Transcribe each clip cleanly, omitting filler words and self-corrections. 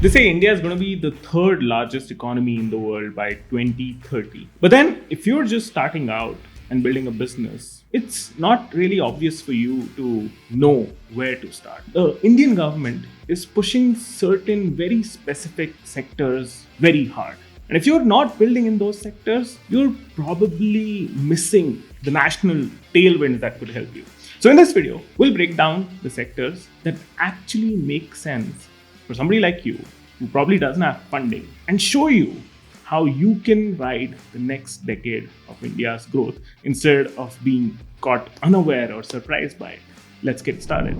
They say India is going to be the third largest economy in the world by 2030. But then, if you're just starting out and building a business, it's not really obvious for you to know where to start. The Indian government is pushing certain very specific sectors very hard. And if you're not building in those sectors, you're probably missing the national tailwinds that could help you. So, in this video, we'll break down the sectors that actually make sense for somebody like you who probably doesn't have funding and show you how you can ride the next decade of India's growth instead of being caught unaware or surprised by it. Let's get started.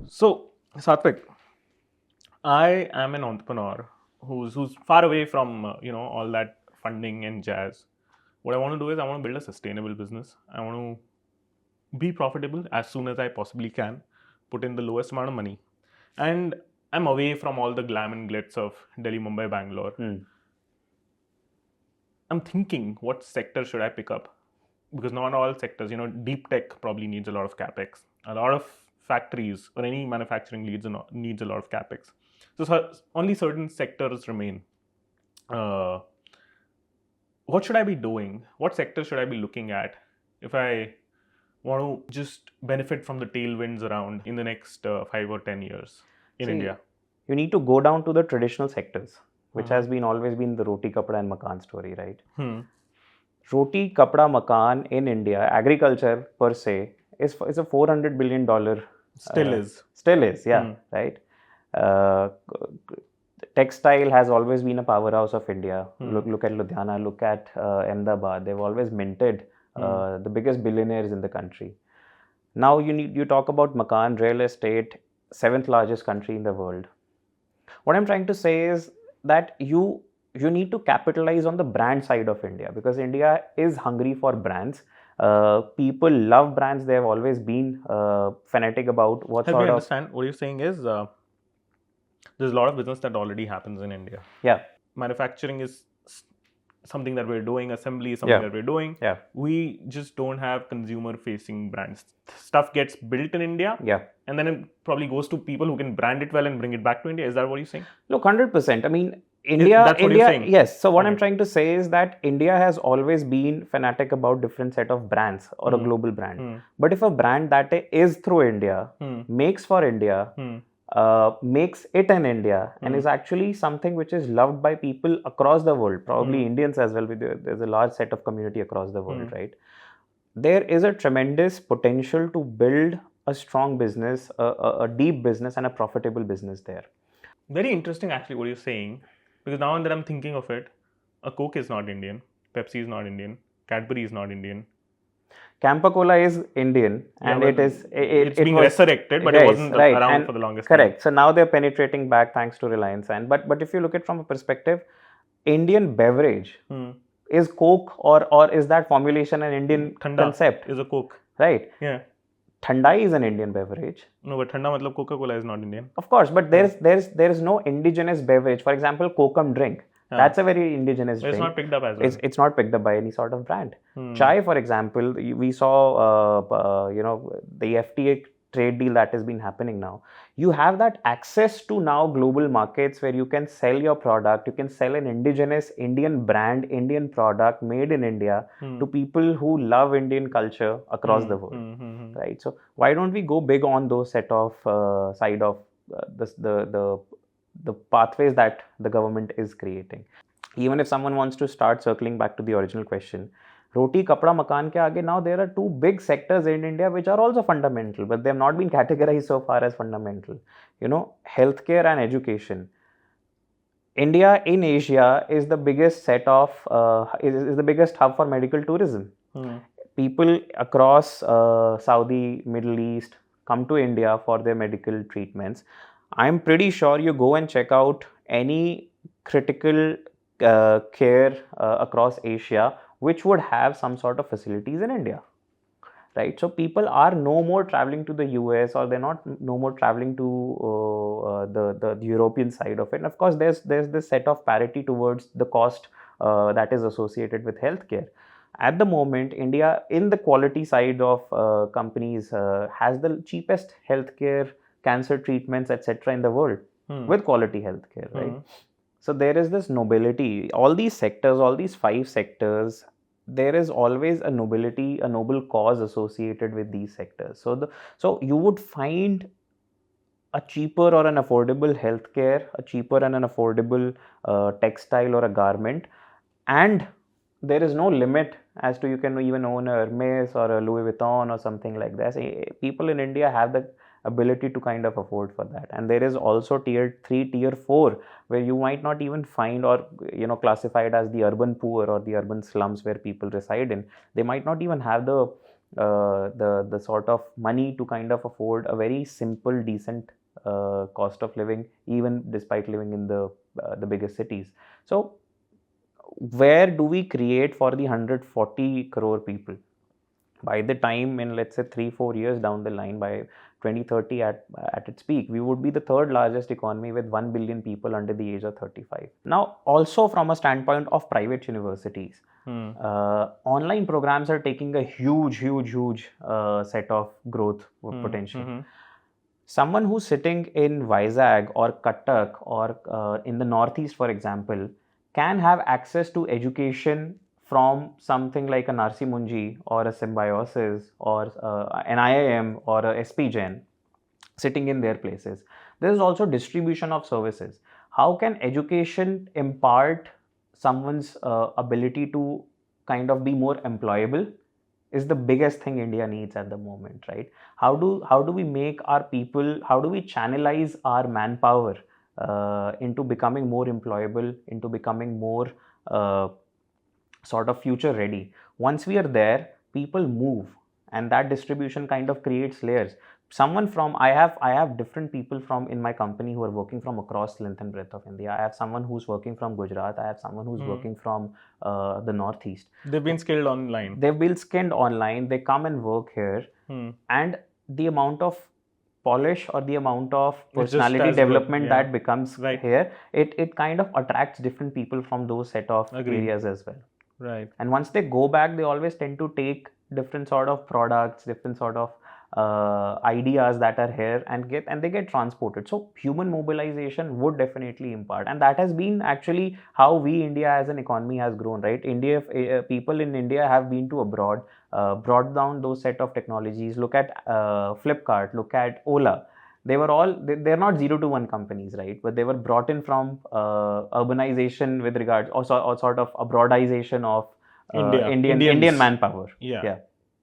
So, Saatvik, I am an entrepreneur who's far away from all that funding and jazz. What I want to do is I want to build a sustainable business. I want to be profitable as soon as I possibly can, put in the lowest amount of money, and I'm away from all the glam and glitz of Delhi, Mumbai, Bangalore. I'm thinking, what sector should I pick up? Because not all sectors, deep tech probably needs a lot of capex. A lot of factories or any manufacturing needs a lot of capex. So only certain sectors remain. What should I be doing? What sector should I be looking at if I want to just benefit from the tailwinds around in the next 5 or 10 years in India? You need to go down to the traditional sectors, which has always been the roti, kapda and makan story, right? Roti, kapda, makan in India, agriculture per se, is a $400 billion. Still is, yeah, right? Textile has always been a powerhouse of India. Look at Ludhiana, look at Ahmedabad. They've always minted the biggest billionaires in the country. Now you talk about makan, real estate, 7th largest country in the world. What I'm trying to say is that you need to capitalize on the brand side of India, because India is hungry for brands. People love brands. They have always been fanatic about what Help me understand. What you're saying is there's a lot of business that already happens in India. Yeah. Manufacturing is something that we're doing, assembly is something that we're doing. Yeah. We just don't have consumer facing brands. Stuff gets built in India. Yeah. And then it probably goes to people who can brand it well and bring it back to India. Is that what you're saying? Look, 100%. I mean, India, you're saying? Yes. So what I'm trying to say is that India has always been fanatic about different set of brands or a global brand. But if a brand that is through India, makes for India, makes it in India, and is actually something which is loved by people across the world, probably Indians as well. There's a large set of community across the world, right? There is a tremendous potential to build a strong business, a deep business, and a profitable business there. Very interesting, actually, what you're saying, because now and then I'm thinking of it. A Coke is not Indian, Pepsi is not Indian, Cadbury is not Indian. Campa Cola is Indian, and it's being resurrected, but it wasn't around for the longest time. Correct. So now they're penetrating back thanks to Reliance. But if you look at from a perspective, Indian beverage is Coke, or is that formulation an Indian concept? Is a Coke, right? Yeah. Thanda is an Indian beverage. No, but Thanda matlab Coca-Cola is not Indian. Of course, but there is no indigenous beverage. For example, Kokum drink. That's a very indigenous drink. It's not picked up as well. It's not picked up by any sort of brand. Chai, for example, we saw the FTA trade deal that has been happening now. You have that access to now global markets where you can sell your product. You can sell an indigenous Indian brand, Indian product made in India to people who love Indian culture across the world, right? So why don't we go big on those set of side of the pathways that the government is creating? Even if someone wants to start circling back to the original question, roti, kapda, makan ke aage, now there are two big sectors in India which are also fundamental, but they have not been categorized so far as fundamental. Healthcare and education. India in Asia is the biggest set of is the biggest hub for medical tourism. People across Saudi, Middle East come to India for their medical treatments. I'm pretty sure you go and check out any critical care across Asia which would have some sort of facilities in India, right? So people are no more traveling to the US, or they're no more traveling to the European side of it. And of course, there's this set of parity towards the cost that is associated with healthcare. At the moment, India, in the quality side of companies, has the cheapest healthcare cancer treatments, etc. in the world with quality healthcare, right? So there is this nobility. All these sectors, all these 5 sectors, there is always a nobility, a noble cause associated with these sectors. So you would find a cheaper or an affordable healthcare, a cheaper and an affordable textile or a garment, and there is no limit as to you can even own a Hermes or a Louis Vuitton or something like that. People in India have the ability to kind of afford for that, and there is also tier 3, tier 4, where you might not even find or classify it as the urban poor or the urban slums where people reside in. They might not even have the sort of money to kind of afford a very simple, decent cost of living, even despite living in the biggest cities. So where do we create for the 140 crore people? By the time, in let's say 3-4 years down the line, by 2030 at its peak, we would be the third largest economy with 1 billion people under the age of 35. Now, also from a standpoint of private universities, online programs are taking a huge set of growth potential. Someone who's sitting in Vizag or Cuttack or in the Northeast, for example, can have access to education from something like an RC Munji or a Symbiosis or an IIM or a SP Jain sitting in their places. There is also distribution of services. How can education impart someone's ability to kind of be more employable is the biggest thing India needs at the moment, right? How do we make our people, how do we channelize our manpower into becoming more employable, into becoming more sort of future ready? Once we are there, people move, and that distribution kind of creates layers. Someone from I have different people from in my company who are working from across length and breadth of India. I have someone who's working from Gujarat. I have someone who's working from the Northeast. They've been skilled online. They've been skilled online. They come and work here, and the amount of polish or the amount of personality development that becomes here, it kind of attracts different people from those set of areas as well. Right. And once they go back, they always tend to take different sort of products, different sort of ideas that are here and they get transported. So human mobilization would definitely impart, and that has been actually how India as an economy has grown, right? People in India have been to abroad, brought down those set of technologies. Look at Flipkart, look at Ola. They were all, they're not 0 to 1 companies, right? But they were brought in from urbanization with regards, or sort of abroadization of Indian manpower. Yeah.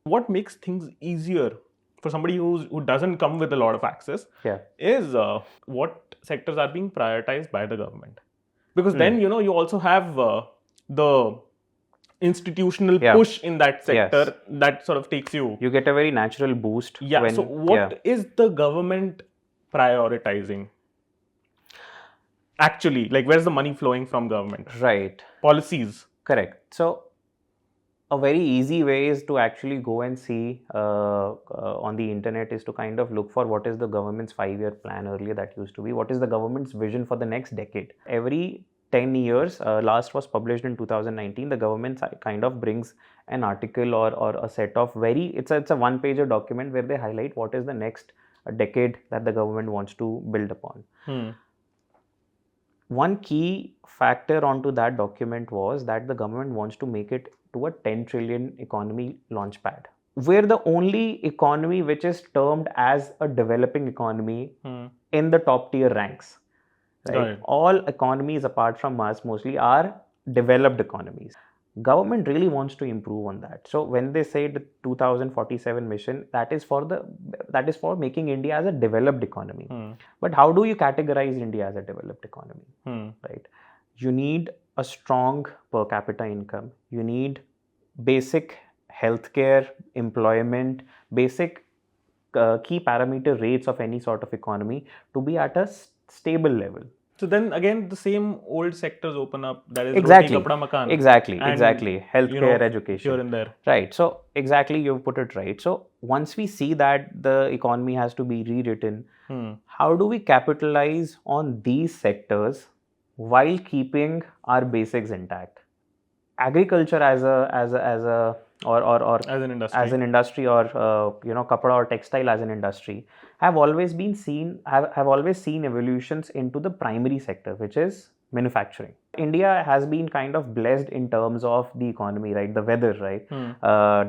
What makes things easier for somebody who doesn't come with a lot of access is what sectors are being prioritized by the government. Because then, you also have the institutional push in that sector that sort of takes you. You get a very natural boost. So what is the government prioritizing? Actually, like, where's the money flowing from government? Right. Policies. Correct. So a very easy way is to actually go and see on the internet, is to kind of look for what is the government's 5-year plan. Earlier that used to be, what is the government's vision for the next decade. Every 10 years, last was published in 2019, the government kind of brings an article or a set of it's a one-pager document where they highlight what is the next decade that the government wants to build upon. One key factor onto that document was that the government wants to make it to a 10 trillion economy launchpad. We're the only economy which is termed as a developing economy in the top tier ranks. Right? All economies apart from us mostly are developed economies. Government really wants to improve on that. So when they say the 2047 mission, that is for making India as a developed economy. But how do you categorize India as a developed economy? Right? You need a strong per capita income. You need basic healthcare, employment, basic key parameter rates of any sort of economy to be at a stable level. So then again, the same old sectors open up. That is exactly. Roti, Kapda, Makan. Exactly. Healthcare, education. Here and there. Right. So exactly, you've put it right. So once we see that the economy has to be rewritten, how do we capitalize on these sectors while keeping our basics intact? Agriculture as a or As an as industry. an industry, or kapda or textile as an industry, have always been seen have always seen evolutions into the primary sector, which is manufacturing. India has been kind of blessed in terms of the economy, right? The weather, right?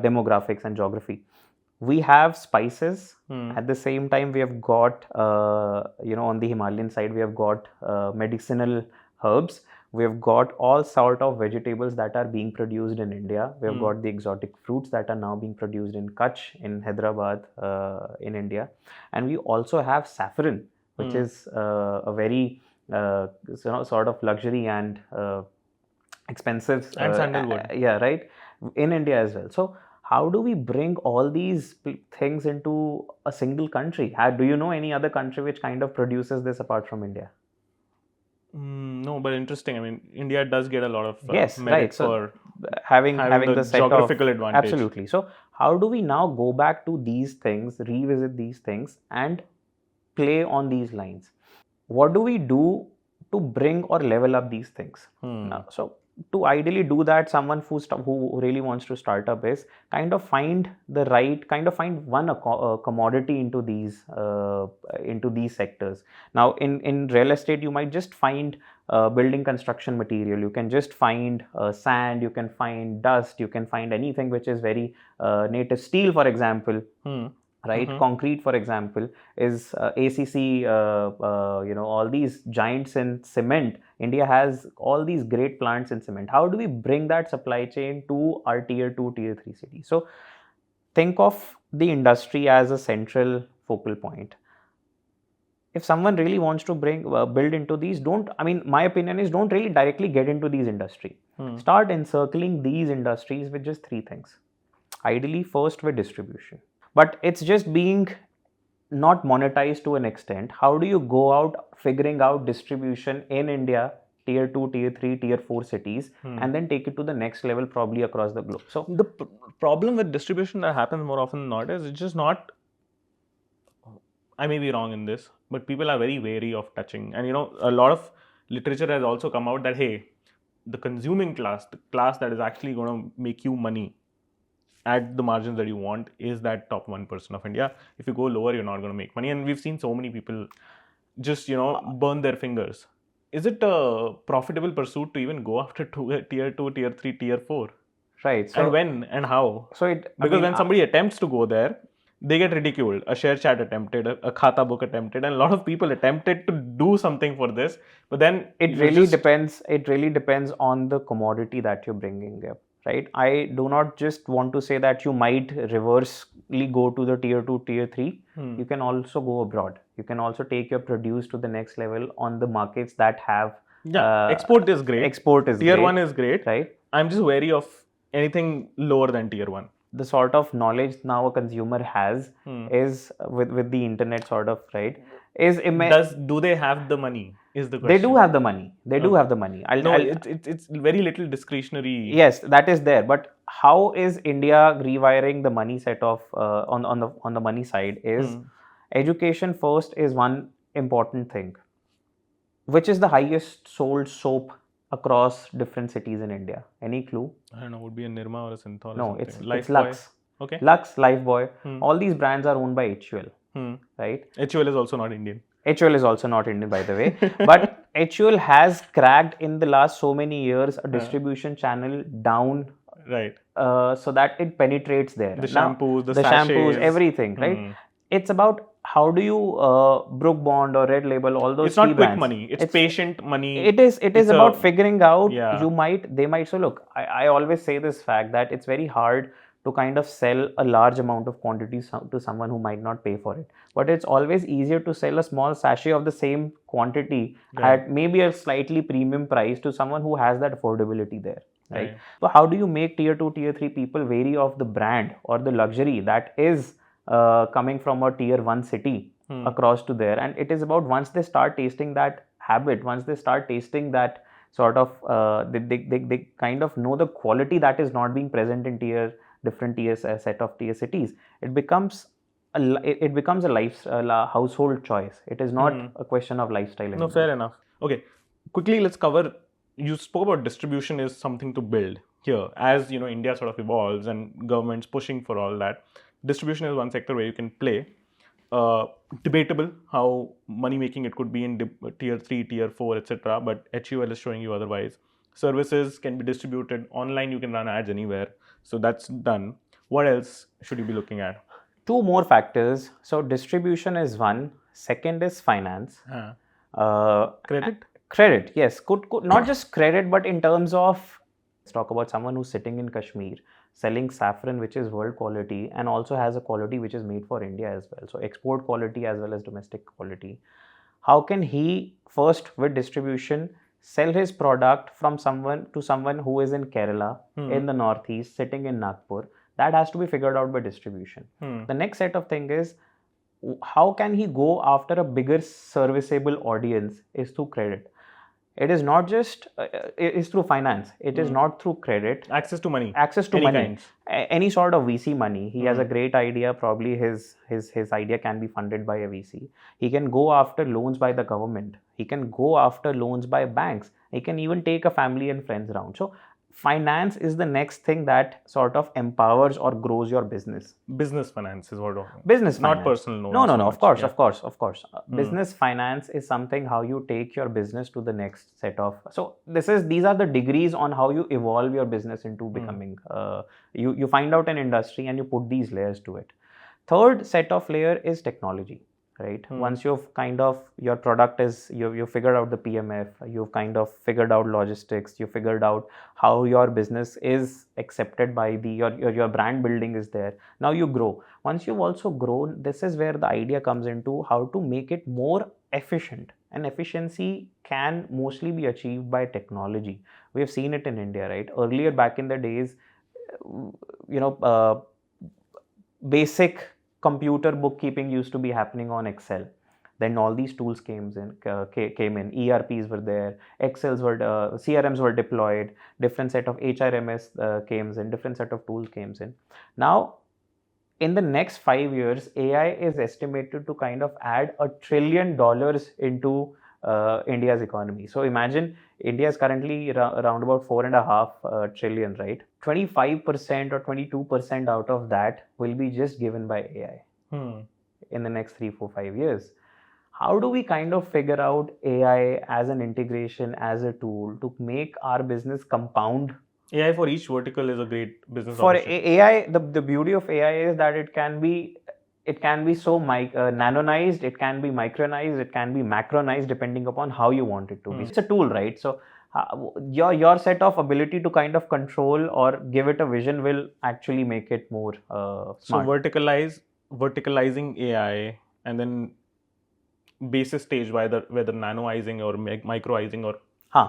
Demographics and geography. We have spices. At the same time, we have got on the Himalayan side, we have got medicinal herbs. We have got all sort of vegetables that are being produced in India. We have got the exotic fruits that are now being produced in Kutch, in Hyderabad, in India. And we also have saffron, which is a very sort of luxury and expensive, And sandalwood. yeah, right, in India as well. So how do we bring all these things into a single country? Do you know any other country which kind of produces this apart from India? No, but interesting. I mean, India does get a lot of Yes, merit right. So for having the the set geographical of advantage. absolutely. So how do we now go back to these things, revisit these things, and play on these lines? What do we do to bring or level up these things? So to ideally do that, someone who really wants to start up is kind of find one commodity into these sectors. Now in real estate, you might just find building construction material, you can just find sand, you can find dust, you can find anything which is very native. Steel, for example, right? Concrete, for example, is ACC, all these giants in cement. India has all these great plants in cement. How do we bring that supply chain to our tier 2, tier 3 cities? So think of the industry as a central focal point. If someone really wants to build into these, my opinion is, don't really directly get into these industry. Start encircling these industries with just three things. Ideally, first with distribution. But it's just being not monetized to an extent. How do you go out figuring out distribution in India, tier 2, tier 3, tier 4 cities, and then take it to the next level, probably across the globe? So the problem with distribution that happens more often than not is it's just not, I may be wrong in this, but people are very wary of touching. And a lot of literature has also come out that, hey, the consuming class, the class that is actually going to make you money at the margins that you want, is that top 1% of India. If you go lower, you're not going to make money. And we've seen so many people just, burn their fingers. Is it a profitable pursuit to even go after tier 2, tier 3, tier 4? right. So And when and how? So when somebody attempts to go there, they get ridiculed. A share chat attempted, a khata book attempted, and a lot of people attempted to do something for this. But then it really depends. It really depends on the commodity that you're bringing up, right? I do not just want to say that you might reversely go to the tier 2, tier 3. You can also go abroad. You can also take your produce to the next level on the markets that have. Export is great. Export is tier great. 1 is great, right? I'm just wary of anything lower than tier 1. The sort of knowledge now a consumer has is with the internet, sort of, right? Do they have the money? Is the question. They do have the money. They do have the money. It's very little discretionary. Yes, that is there. But how is India rewiring the money set of on the money side? Is education first is one important thing. Which is the highest sold soap across different cities in India? Any clue? I don't know. Would be a Nirma or a Synthol. No, it's Lux. Okay. Lux, Lifebuoy. All these brands are owned by HUL. Right? HUL is also not Indian. HUL is also not Indian, by the way. But HUL has cracked in the last so many years a distribution channel down. Right. So that it penetrates there. The shampoos, the sachets. Shampoos, everything, right? It's about how do you Brook Bond or Red Label, all those. It's not quick brands. Money. It's patient money. It is about figuring out. Yeah. They might. So look, I always say this fact that it's very hard to kind of sell a large amount of quantities to someone who might not pay for it. But it's always easier to sell a small sachet of the same quantity at maybe a slightly premium price to someone who has that affordability there. Right? So how do you make tier 2, tier 3 people wary of the brand or the luxury that is coming from a tier 1 city across to there? And it is about, once they start tasting that habit, once they start tasting that sort of, they kind of know the quality that is not being present in different tiers, a set of tier cities. It becomes a household choice. It is not a question of lifestyle anymore. No, fair enough. Okay, quickly let's cover. You spoke about distribution is something to build. here. As India sort of evolves and governments pushing for all that, distribution is one sector where you can play. Debatable how money making it could be in tier 3, tier 4, etc. But HUL is showing you otherwise. Services can be distributed online, you can run ads anywhere. So that's done. What else should you be looking at? Two more factors. So distribution is one. Second is finance. Credit? Credit, yes. Could not just credit, but in terms of, let's talk about someone who's sitting in Kashmir selling saffron, which is world quality and also has a quality which is made for India as well. So export quality as well as domestic quality. How can he first with distribution sell his product from someone to someone who is in Kerala, in the Northeast, sitting in Nagpur? That has to be figured out by distribution. The next set of thing is, how can he go after a bigger serviceable audience is through credit. It is not just it is through finance. It is not through credit. Access to money. Access to Any money. kinds. Any sort of VC money. He has a great idea. Probably his idea can be funded by a VC. He can go after loans by the government. He can go after loans by banks. He can even take a family and friends round. So finance is the next thing that sort of empowers or grows your business. Business finance is what. Business not finance. Personal loans. No. Of course. Business finance is something how you take your business to the next set of. So these are the degrees on how you evolve your business into becoming. You find out an industry and you put these layers to it. Third set of layer is technology. Right. Once you've kind of your product is you figured out the PMF, you've kind of figured out logistics, you figured out how your business is accepted by your brand building is there. Now you grow. Once you've also grown, this is where the idea comes into how to make it more efficient. And efficiency can mostly be achieved by technology. We have seen it in India, right? Earlier, back in the days, basic computer bookkeeping used to be happening on Excel. Then all these tools came in. ERPs were there, CRMs were deployed, different set of HRMS came in, different set of tools came in. Now, in the next 5 years, AI is estimated to kind of add $1 trillion into India's economy. So imagine India is currently around about 4.5 trillion, right? 25% or 22% out of that will be just given by AI in the next 3, 4, 5 years. How do we kind of figure out AI as an integration, as a tool to make our business compound? AI for each vertical is a great business for opportunity. AI, the beauty of AI is that it can be so nanonized, it can be micronized, it can be macronized depending upon how you want it to be. It's a tool, right? So your set of ability to kind of control or give it a vision will actually make it more smart. So verticalizing AI and then basis stage, whether nanoizing or microizing or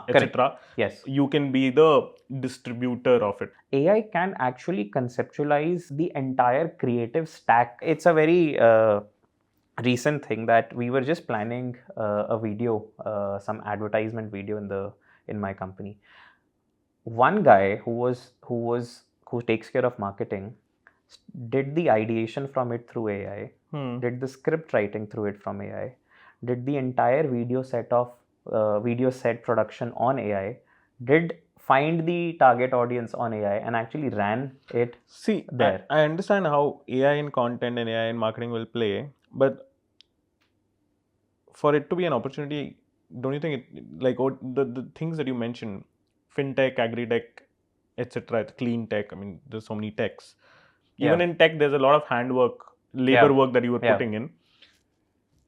etc. Yes, you can be the distributor of it. AI can actually conceptualize the entire creative stack. It's a very recent thing that we were just planning a video, some advertisement video in my company. One guy who takes care of marketing did the ideation from it through AI, did the script writing through it from AI, did the entire video set production on AI, did find the target audience on AI and actually ran it. See, there. I understand how AI in content and AI in marketing will play, but for it to be an opportunity, don't you think the things that you mentioned, fintech, agri-tech, etc., clean tech, I mean, there's so many techs. Even in tech, there's a lot of handwork, labor work that you were putting in.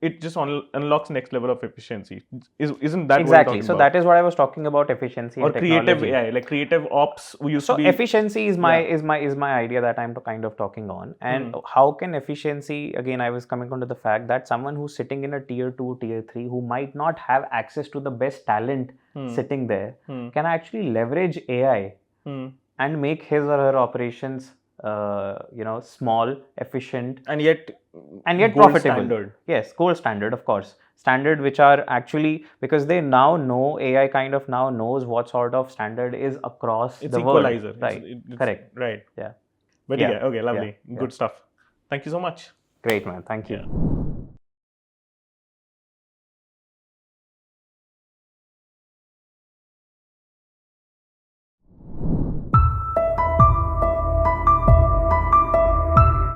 It just unlocks next level of efficiency. Isn't that exactly? So that is what I was talking about, efficiency or and technology. Creative AI, like creative ops. So efficiency is my idea that I'm kind of talking on. And how can efficiency? Again, I was coming on to the fact that someone who's sitting in a tier 2, tier 3, who might not have access to the best talent sitting there, can actually leverage AI and make his or her operations small, efficient, and yet profitable. Standard. Yes, gold standard, of course. Standard which are actually, because they now know, AI kind of now knows what sort of standard is across the equalizer. world. Right. It's correct. Right. Yeah. But okay, lovely. Good stuff. Thank you so much. Great, man. Thank you.